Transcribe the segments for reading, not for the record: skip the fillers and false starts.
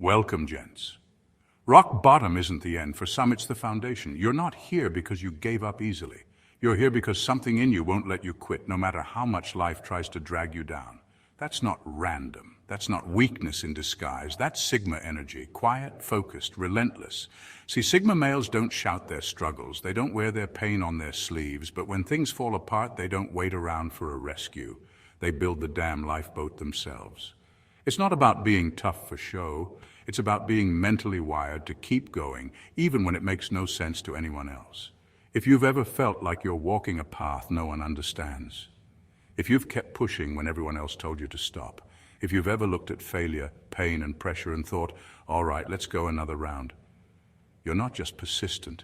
Welcome, gents. Rock bottom isn't the end. For some, it's the foundation. You're not here because you gave up easily. You're here because something in you won't let you quit, no matter how much life tries to drag you down. That's not random. That's not weakness in disguise. That's Sigma energy, quiet, focused, relentless. See, Sigma males don't shout their struggles. They don't wear their pain on their sleeves, but when things fall apart, they don't wait around for a rescue. They build the damn lifeboat themselves. It's not about being tough for show. It's about being mentally wired to keep going, even when it makes no sense to anyone else. If you've ever felt like you're walking a path no one understands, if you've kept pushing when everyone else told you to stop, if you've ever looked at failure, pain, and pressure and thought, all right, let's go another round, you're not just persistent,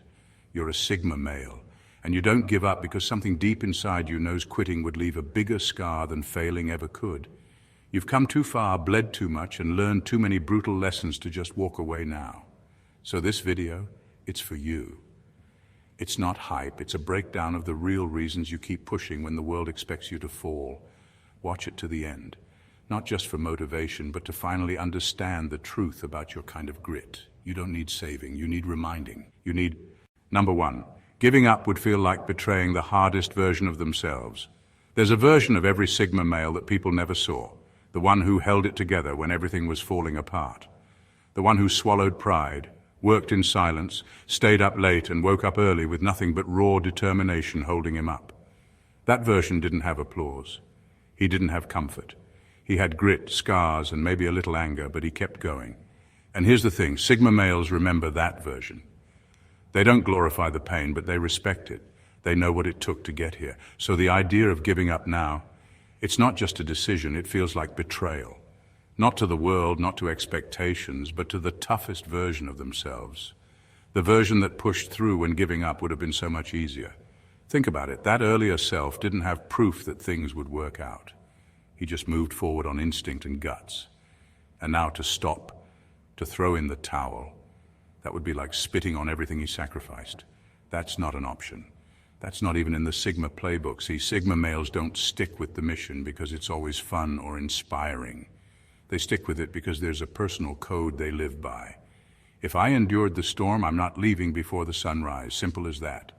you're a Sigma male. And you don't give up because something deep inside you knows quitting would leave a bigger scar than failing ever could. You've come too far, bled too much, and learned too many brutal lessons to just walk away now. So this video, it's for you. It's not hype, it's a breakdown of the real reasons you keep pushing when the world expects you to fall. Watch it to the end, not just for motivation, but to finally understand the truth about your kind of grit. You don't need saving, you need reminding. You need, number one, giving up would feel like betraying the hardest version of themselves. There's a version of every Sigma male that people never saw. The one who held it together when everything was falling apart. The one who swallowed pride, worked in silence, stayed up late and woke up early with nothing but raw determination holding him up. That version didn't have applause. He didn't have comfort. He had grit, scars, and maybe a little anger, but he kept going. And here's the thing, Sigma males remember that version. They don't glorify the pain, but they respect it. They know what it took to get here. So the idea of giving up now, it's not just a decision, it feels like betrayal. Not to the world, not to expectations, but to the toughest version of themselves. The version that pushed through when giving up would have been so much easier. Think about it, that earlier self didn't have proof that things would work out. He just moved forward on instinct and guts. And now to stop, to throw in the towel, that would be like spitting on everything he sacrificed. That's not an option. That's not even in the Sigma playbook. See, Sigma males don't stick with the mission because it's always fun or inspiring. They stick with it because there's a personal code they live by. If I endured the storm, I'm not leaving before the sunrise. Simple as that.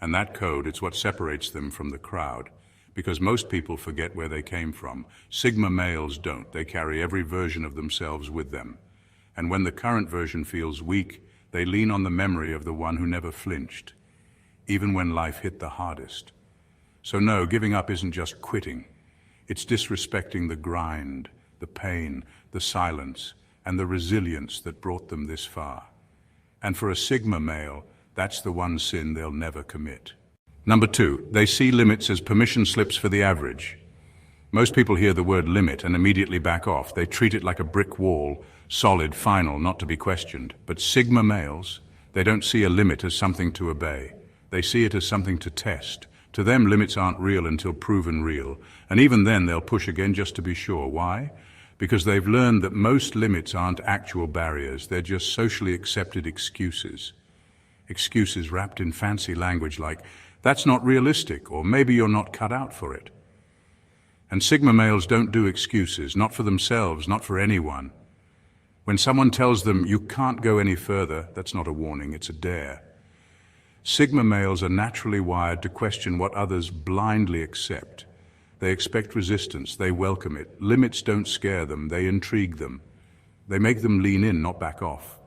And that code, it's what separates them from the crowd. Because most people forget where they came from. Sigma males don't. They carry every version of themselves with them. And when the current version feels weak, they lean on the memory of the one who never flinched, even when life hit the hardest. So no, giving up isn't just quitting. It's disrespecting the grind, the pain, the silence, and the resilience that brought them this far. And for a Sigma male, that's the one sin they'll never commit. Number two, they see limits as permission slips for the average. Most people hear the word limit and immediately back off. They treat it like a brick wall, solid, final, not to be questioned. But Sigma males, they don't see a limit as something to obey. They see it as something to test. To them, limits aren't real until proven real. And even then, they'll push again just to be sure. Why? Because they've learned that most limits aren't actual barriers. They're just socially accepted excuses. Excuses wrapped in fancy language like, that's not realistic, or maybe you're not cut out for it. And Sigma males don't do excuses, not for themselves, not for anyone. When someone tells them you can't go any further, that's not a warning, it's a dare. Sigma males are naturally wired to question what others blindly accept. They expect resistance, they welcome it. Limits don't scare them, they intrigue them. They make them lean in, not back off.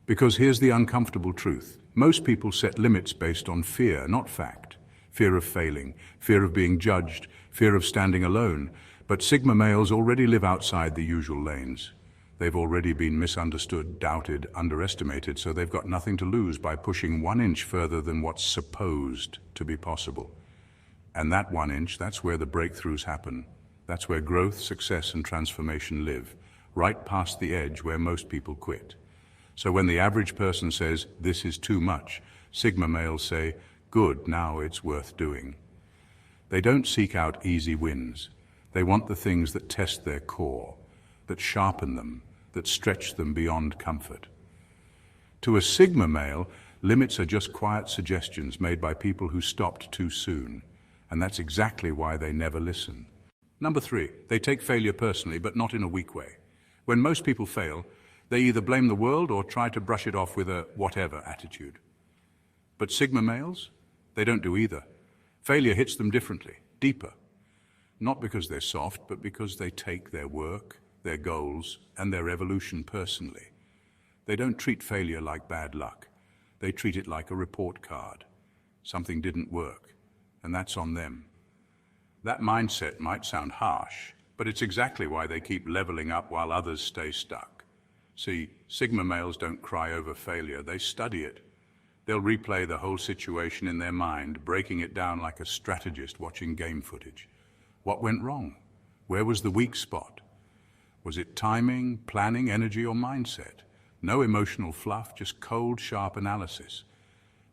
Because here's the uncomfortable truth. Most people set limits based on fear, not fact. Fear of failing, fear of being judged, fear of standing alone. But Sigma males already live outside the usual lanes. They've already been misunderstood, doubted, underestimated, so they've got nothing to lose by pushing 1 inch further than what's supposed to be possible. And that 1 inch, that's where the breakthroughs happen. That's where growth, success, and transformation live, right past the edge where most people quit. So when the average person says, this is too much, Sigma males say, good, now it's worth doing. They don't seek out easy wins. They want the things that test their core, that sharpen them, that stretch them beyond comfort. To a Sigma male, limits are just quiet suggestions made by people who stopped too soon, and that's exactly why they never listen. Number three, they take failure personally, but not in a weak way. When most people fail, They either blame the world or try to brush it off with a whatever attitude. But Sigma males, they don't do either. Failure hits them differently, deeper. Not because they're soft, but because they take their work, their goals, and their evolution personally. They don't treat failure like bad luck. They treat it like a report card. Something didn't work, and that's on them. That mindset might sound harsh, but it's exactly why they keep leveling up while others stay stuck. See, Sigma males don't cry over failure, they study it. They'll replay the whole situation in their mind, breaking it down like a strategist watching game footage. What went wrong? Where was the weak spot? Was it timing, planning, energy, or mindset? No emotional fluff, just cold, sharp analysis.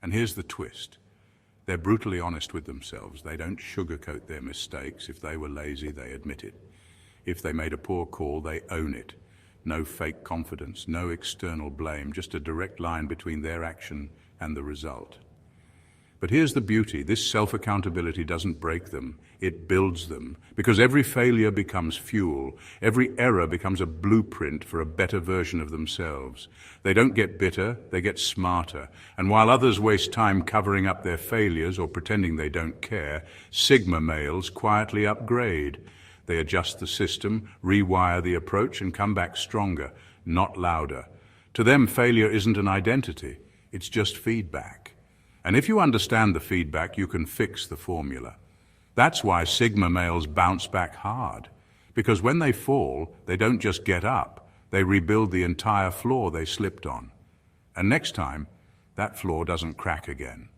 And here's the twist. They're brutally honest with themselves. They don't sugarcoat their mistakes. If they were lazy, they admit it. If they made a poor call, they own it. No fake confidence, no external blame, just a direct line between their action and the result. But here's the beauty. This self-accountability doesn't break them. It builds them. Because every failure becomes fuel. Every error becomes a blueprint for a better version of themselves. They don't get bitter, they get smarter. And while others waste time covering up their failures or pretending they don't care, Sigma males quietly upgrade. They adjust the system, rewire the approach, and come back stronger, not louder. To them, failure isn't an identity. It's just feedback. And if you understand the feedback, you can fix the formula. That's why Sigma males bounce back hard. Because when they fall, they don't just get up. They rebuild the entire floor they slipped on. And next time, that floor doesn't crack again.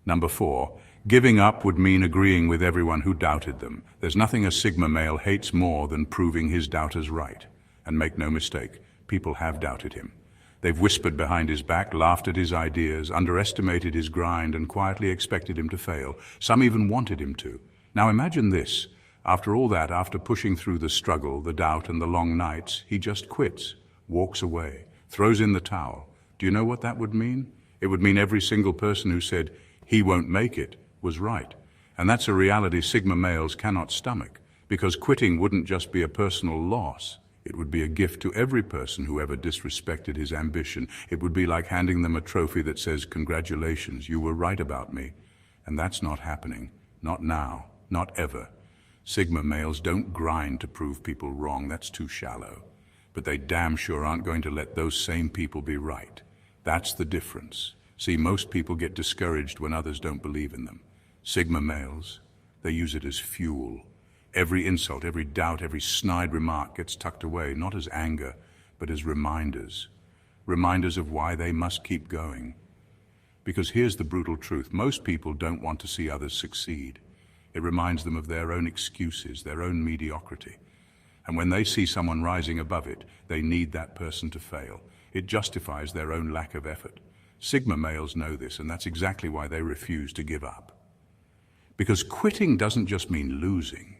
Number 4, giving up would mean agreeing with everyone who doubted them. There's nothing a Sigma male hates more than proving his doubters right. And make no mistake, people have doubted him. They've whispered behind his back, laughed at his ideas, underestimated his grind, and quietly expected him to fail. Some even wanted him to. Now imagine this. After all that, after pushing through the struggle, the doubt, and the long nights, he just quits, walks away, throws in the towel. Do you know what that would mean? It would mean every single person who said, "He won't make it," was right. And that's a reality Sigma males cannot stomach, because quitting wouldn't just be a personal loss. It would be a gift to every person who ever disrespected his ambition. It would be like handing them a trophy that says, "Congratulations, you were right about me." And that's not happening. Not now. Not ever. Sigma males don't grind to prove people wrong. That's too shallow. But they damn sure aren't going to let those same people be right. That's the difference. See, most people get discouraged when others don't believe in them. Sigma males, they use it as fuel. Every insult, every doubt, every snide remark gets tucked away, not as anger, but as reminders. Reminders of why they must keep going. Because here's the brutal truth. Most people don't want to see others succeed. It reminds them of their own excuses, their own mediocrity. And when they see someone rising above it, they need that person to fail. It justifies their own lack of effort. Sigma males know this, and that's exactly why they refuse to give up. Because quitting doesn't just mean losing.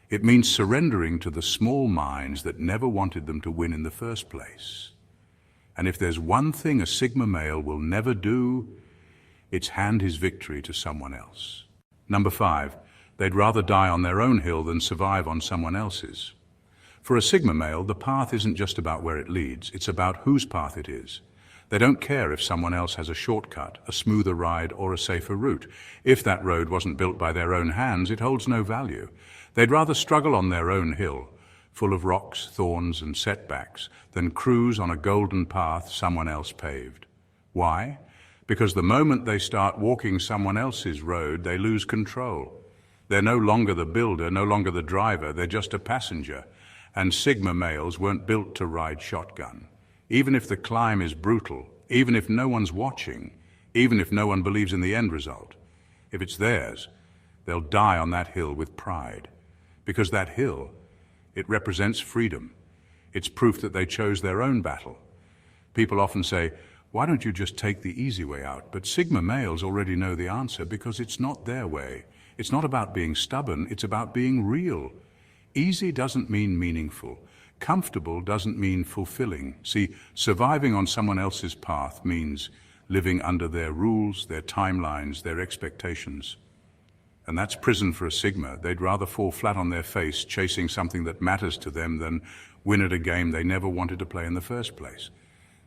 It means surrendering to the small minds that never wanted them to win in the first place. And if there's one thing a Sigma male will never do, it's hand his victory to someone else. Number 5, they'd rather die on their own hill than survive on someone else's. For a Sigma male, the path isn't just about where it leads, it's about whose path it is. They don't care if someone else has a shortcut, a smoother ride, or a safer route. If that road wasn't built by their own hands, it holds no value. They'd rather struggle on their own hill, full of rocks, thorns, and setbacks, than cruise on a golden path someone else paved. Why? Because the moment they start walking someone else's road, they lose control. They're no longer the builder, no longer the driver, they're just a passenger. And Sigma males weren't built to ride shotgun. Even if the climb is brutal, even if no one's watching, even if no one believes in the end result, if it's theirs, they'll die on that hill with pride. Because that hill, it represents freedom. It's proof that they chose their own battle. People often say, "Why don't you just take the easy way out?" But Sigma males already know the answer because it's not their way. It's not about being stubborn, it's about being real. Easy doesn't mean meaningful. Comfortable doesn't mean fulfilling. See, surviving on someone else's path means living under their rules, their timelines, their expectations. And that's prison for a Sigma. They'd rather fall flat on their face chasing something that matters to them than win at a game they never wanted to play in the first place.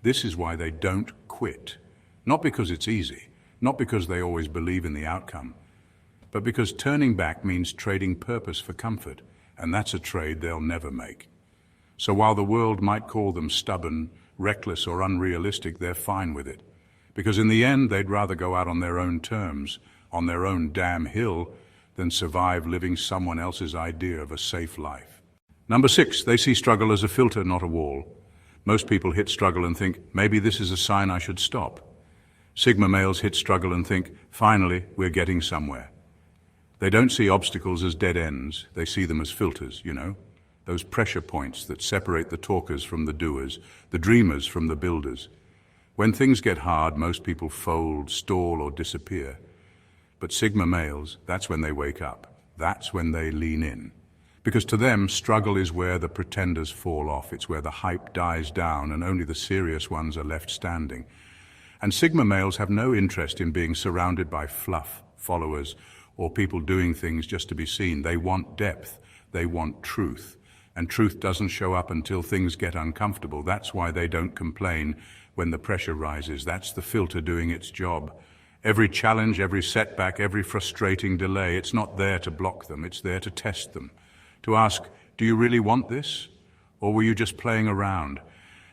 This is why they don't quit. Not because it's easy, not because they always believe in the outcome, but because turning back means trading purpose for comfort, and that's a trade they'll never make. So while the world might call them stubborn, reckless, or unrealistic, they're fine with it. Because in the end, they'd rather go out on their own terms, on their own damn hill, than survive living someone else's idea of a safe life. Number 6, they see struggle as a filter, not a wall. Most people hit struggle and think, maybe this is a sign I should stop. Sigma males hit struggle and think, finally, we're getting somewhere. They don't see obstacles as dead ends. They see them as filters, those pressure points that separate the talkers from the doers, the dreamers from the builders. When things get hard, most people fold, stall, or disappear. But Sigma males, that's when they wake up. That's when they lean in. Because to them, struggle is where the pretenders fall off. It's where the hype dies down and only the serious ones are left standing. And Sigma males have no interest in being surrounded by fluff, followers, or people doing things just to be seen. They want depth. They want truth. And truth doesn't show up until things get uncomfortable. That's why they don't complain when the pressure rises. That's the filter doing its job. Every challenge, every setback, every frustrating delay, it's not there to block them. It's there to test them. To ask, do you really want this? Or were you just playing around?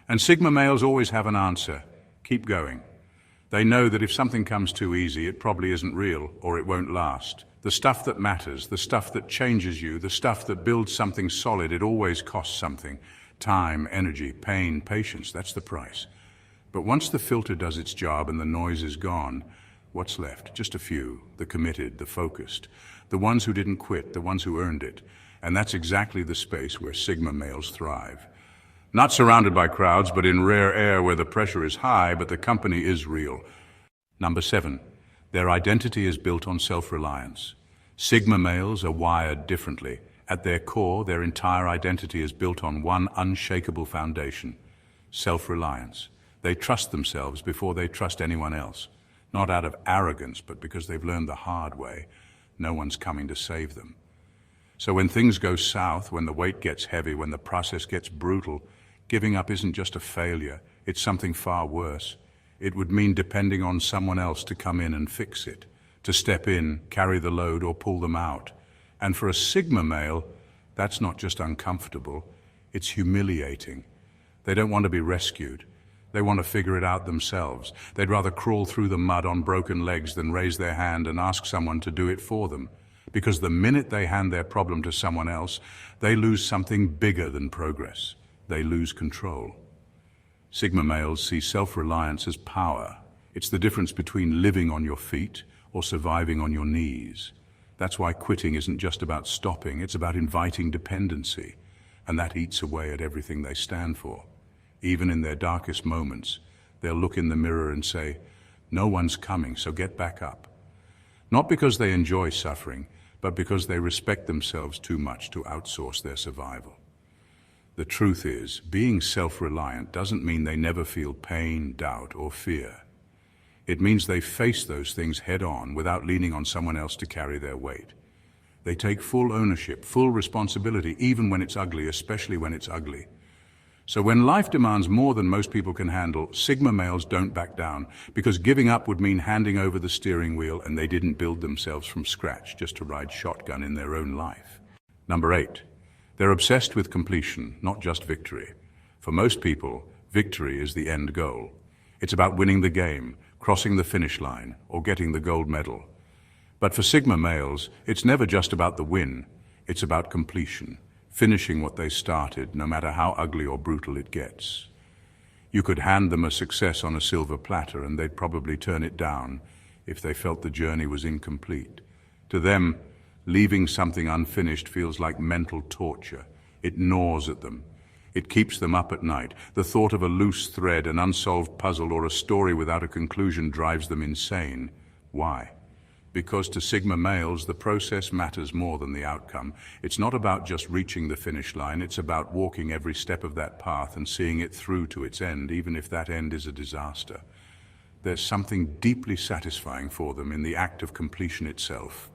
And Sigma males always have an answer. Keep going. They know that if something comes too easy, it probably isn't real, or it won't last. The stuff that matters, the stuff that changes you, the stuff that builds something solid, it always costs something. Time, energy, pain, patience, that's the price. But once the filter does its job and the noise is gone, what's left? Just a few, the committed, the focused, the ones who didn't quit, the ones who earned it. And that's exactly the space where Sigma males thrive. Not surrounded by crowds, but in rare air where the pressure is high, but the company is real. Number 7, their identity is built on self-reliance. Sigma males are wired differently. At their core, their entire identity is built on one unshakable foundation, self-reliance. They trust themselves before they trust anyone else, not out of arrogance, but because they've learned the hard way. No one's coming to save them. So when things go south, when the weight gets heavy, when the process gets brutal, giving up isn't just a failure, it's something far worse. It would mean depending on someone else to come in and fix it, to step in, carry the load, or pull them out. And for a Sigma male, that's not just uncomfortable, it's humiliating. They don't want to be rescued. They want to figure it out themselves. They'd rather crawl through the mud on broken legs than raise their hand and ask someone to do it for them. Because the minute they hand their problem to someone else, they lose something bigger than progress. They lose control. Sigma males see self-reliance as power. It's the difference between living on your feet or surviving on your knees. That's why quitting isn't just about stopping, it's about inviting dependency. And that eats away at everything they stand for. Even in their darkest moments, they'll look in the mirror and say, no one's coming, so get back up. Not because they enjoy suffering, but because they respect themselves too much to outsource their survival. The truth is, being self-reliant doesn't mean they never feel pain, doubt, or fear. It means they face those things head-on without leaning on someone else to carry their weight. They take full ownership, full responsibility, even when it's ugly, especially when it's ugly. So when life demands more than most people can handle, Sigma males don't back down, because giving up would mean handing over the steering wheel, and they didn't build themselves from scratch just to ride shotgun in their own life. Number 8, they're obsessed with completion, not just victory. For most people, victory is the end goal. It's about winning the game, crossing the finish line, or getting the gold medal. But for Sigma males, it's never just about the win, it's about completion. Finishing what they started, no matter how ugly or brutal it gets. You could hand them a success on a silver platter and they'd probably turn it down if they felt the journey was incomplete. To them, leaving something unfinished feels like mental torture. It gnaws at them. It keeps them up at night. The thought of a loose thread, an unsolved puzzle, or a story without a conclusion drives them insane. Why? Because to Sigma males, the process matters more than the outcome. It's not about just reaching the finish line, it's about walking every step of that path and seeing it through to its end, even if that end is a disaster. There's something deeply satisfying for them in the act of completion itself.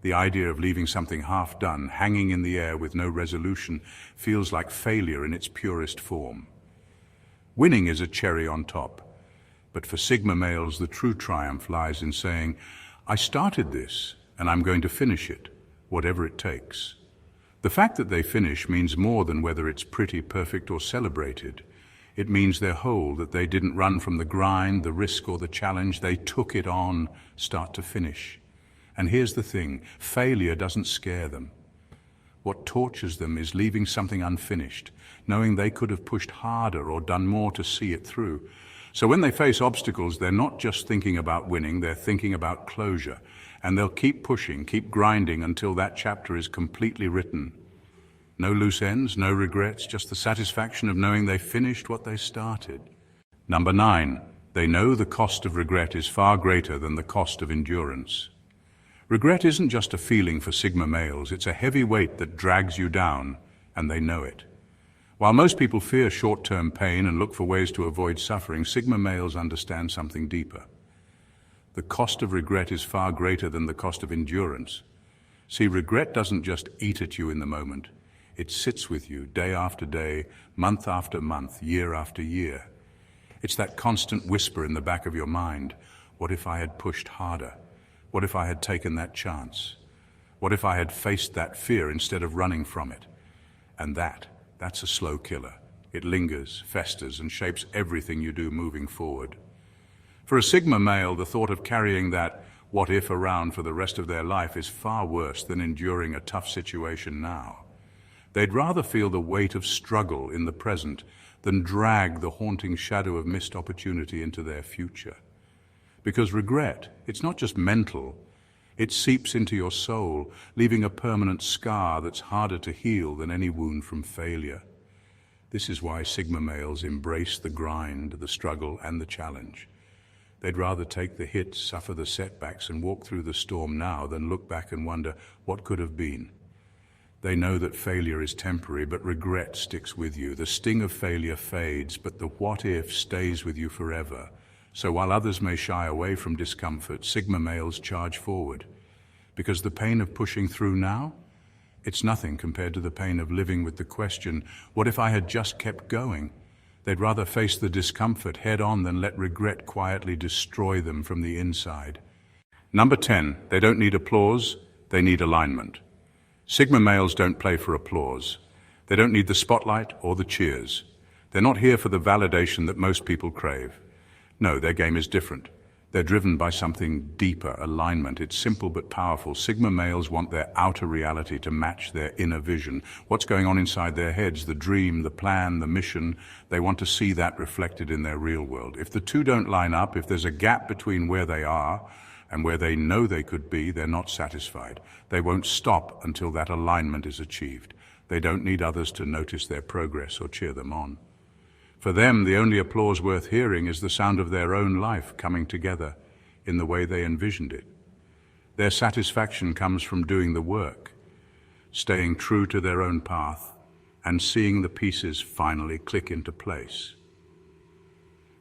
The idea of leaving something half done, hanging in the air with no resolution, feels like failure in its purest form. Winning is a cherry on top, but for Sigma males, the true triumph lies in saying, I started this, and I'm going to finish it, whatever it takes. The fact that they finish means more than whether it's pretty, perfect, or celebrated. It means they're whole, that they didn't run from the grind, the risk, or the challenge. They took it on, start to finish. And here's the thing, failure doesn't scare them. What tortures them is leaving something unfinished, knowing they could have pushed harder or done more to see it through. So when they face obstacles, they're not just thinking about winning, they're thinking about closure. And they'll keep pushing, keep grinding until that chapter is completely written. No loose ends, no regrets, just the satisfaction of knowing they finished what they started. Number 9, they know the cost of regret is far greater than the cost of endurance. Regret isn't just a feeling for Sigma males, it's a heavy weight that drags you down, and they know it. While most people fear short-term pain and look for ways to avoid suffering, Sigma males understand something deeper. The cost of regret is far greater than the cost of endurance. See, regret doesn't just eat at you in the moment. It sits with you day after day, month after month, year after year. It's that constant whisper in the back of your mind. What if I had pushed harder? What if I had taken that chance? What if I had faced that fear instead of running from it? And that's a slow killer. It lingers, festers, and shapes everything you do moving forward. For a Sigma male, the thought of carrying that what if around for the rest of their life is far worse than enduring a tough situation now. They'd rather feel the weight of struggle in the present than drag the haunting shadow of missed opportunity into their future. Because regret, it's not just mental, it seeps into your soul, leaving a permanent scar that's harder to heal than any wound from failure. This is why Sigma males embrace the grind, the struggle, and the challenge. They'd rather take the hits, suffer the setbacks, and walk through the storm now than look back and wonder what could have been. They know that failure is temporary, but regret sticks with you. The sting of failure fades, but the what if stays with you forever. So while others may shy away from discomfort, Sigma males charge forward. Because the pain of pushing through now, it's nothing compared to the pain of living with the question, what if I had just kept going? They'd rather face the discomfort head on than let regret quietly destroy them from the inside. Number 10, they don't need applause, they need alignment. Sigma males don't play for applause. They don't need the spotlight or the cheers. They're not here for the validation that most people crave. No, their game is different. They're driven by something deeper, alignment. It's simple but powerful. Sigma males want their outer reality to match their inner vision. What's going on inside their heads, the dream, the plan, the mission, they want to see that reflected in their real world. If the two don't line up, if there's a gap between where they are and where they know they could be, they're not satisfied. They won't stop until that alignment is achieved. They don't need others to notice their progress or cheer them on. For them, the only applause worth hearing is the sound of their own life coming together in the way they envisioned it. Their satisfaction comes from doing the work, staying true to their own path, and seeing the pieces finally click into place.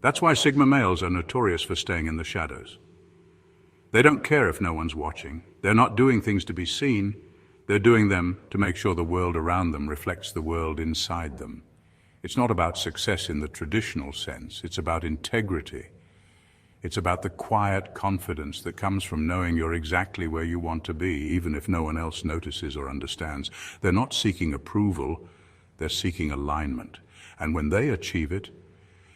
That's why Sigma males are notorious for staying in the shadows. They don't care if no one's watching. They're not doing things to be seen. They're doing them to make sure the world around them reflects the world inside them. It's not about success in the traditional sense. It's about integrity. It's about the quiet confidence that comes from knowing you're exactly where you want to be, even if no one else notices or understands. They're not seeking approval. They're seeking alignment. And when they achieve it,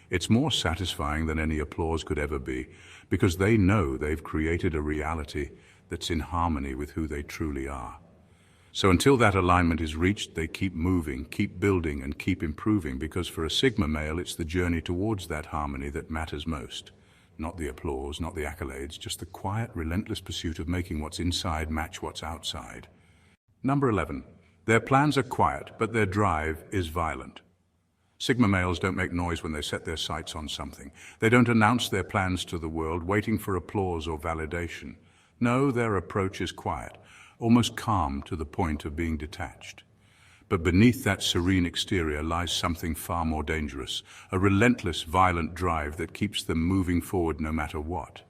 it's more satisfying than any applause could ever be, because they know they've created a reality that's in harmony with who they truly are. So until that alignment is reached, they keep moving, keep building, and keep improving, because for a Sigma male, it's the journey towards that harmony that matters most. Not the applause, not the accolades, just the quiet, relentless pursuit of making what's inside match what's outside. Number 11, their plans are quiet, but their drive is violent. Sigma males don't make noise when they set their sights on something. They don't announce their plans to the world, waiting for applause or validation. No, their approach is quiet, almost calm to the point of being detached. But beneath that serene exterior lies something far more dangerous, a relentless, violent drive that keeps them moving forward no matter what.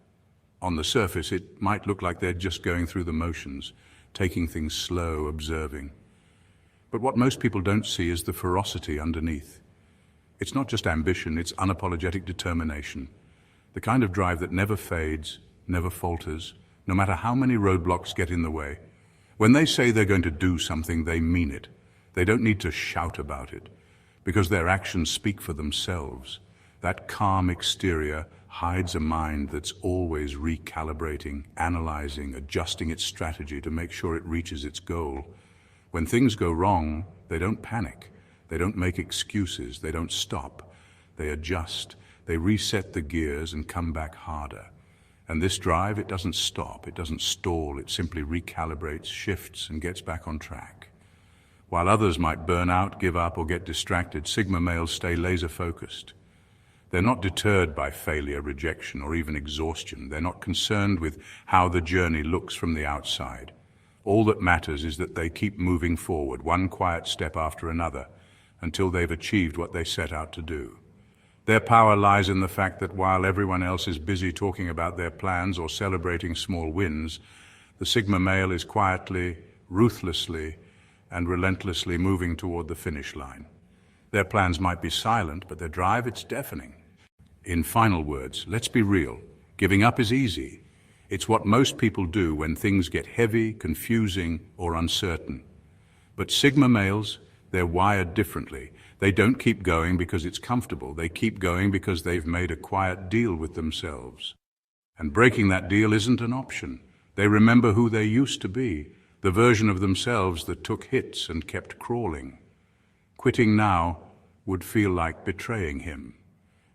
On the surface, it might look like they're just going through the motions. taking things slow, observing. But what most people don't see is the ferocity underneath. It's not just ambition, it's unapologetic determination. The kind of drive that never fades, never falters, no matter how many roadblocks get in the way. When they say they're going to do something, they mean it. They don't need to shout about it, because their actions speak for themselves. That calm exterior hides a mind that's always recalibrating, analyzing, adjusting its strategy to make sure it reaches its goal. When things go wrong, they don't panic. They don't make excuses. They don't stop. They adjust. They reset the gears and come back harder. And this drive, it doesn't stop. It doesn't stall. It simply recalibrates, shifts, and gets back on track. While others might burn out, give up, or get distracted, Sigma males stay laser-focused. They're not deterred by failure, rejection, or even exhaustion. They're not concerned with how the journey looks from the outside. All that matters is that they keep moving forward, one quiet step after another, until they've achieved what they set out to do. Their power lies in the fact that while everyone else is busy talking about their plans or celebrating small wins, the Sigma male is quietly, ruthlessly, and relentlessly moving toward the finish line. Their plans might be silent, but their drive, it's deafening. In final words, let's be real. Giving up is easy. It's what most people do when things get heavy, confusing, or uncertain. But Sigma males, they're wired differently. They don't keep going because it's comfortable. They keep going because they've made a quiet deal with themselves. And breaking that deal isn't an option. They remember who they used to be, the version of themselves that took hits and kept crawling. Quitting now would feel like betraying him.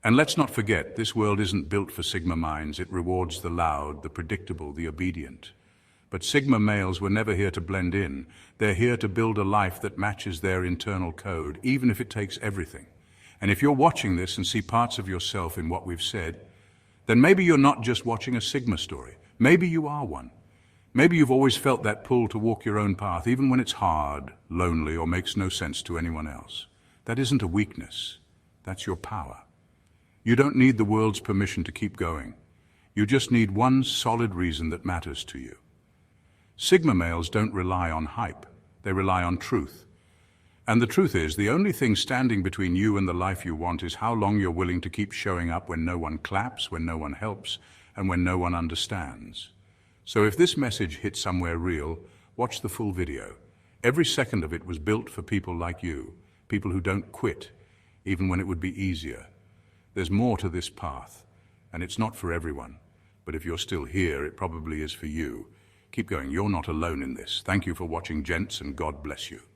And let's not forget, this world isn't built for Sigma minds. It rewards the loud, the predictable, the obedient. But Sigma males were never here to blend in. They're here to build a life that matches their internal code, even if it takes everything. And if you're watching this and see parts of yourself in what we've said, then maybe you're not just watching a Sigma story. Maybe you are one. Maybe you've always felt that pull to walk your own path, even when it's hard, lonely, or makes no sense to anyone else. That isn't a weakness. That's your power. You don't need the world's permission to keep going. You just need one solid reason that matters to you. Sigma males don't rely on hype. They rely on truth. And the truth is, the only thing standing between you and the life you want is how long you're willing to keep showing up when no one claps, when no one helps, and when no one understands. So if this message hit somewhere real, watch the full video. Every second of it was built for people like you, people who don't quit, even when it would be easier. There's more to this path, and it's not for everyone. But if you're still here, it probably is for you. Keep going. You're not alone in this. Thank you for watching, gents, and God bless you.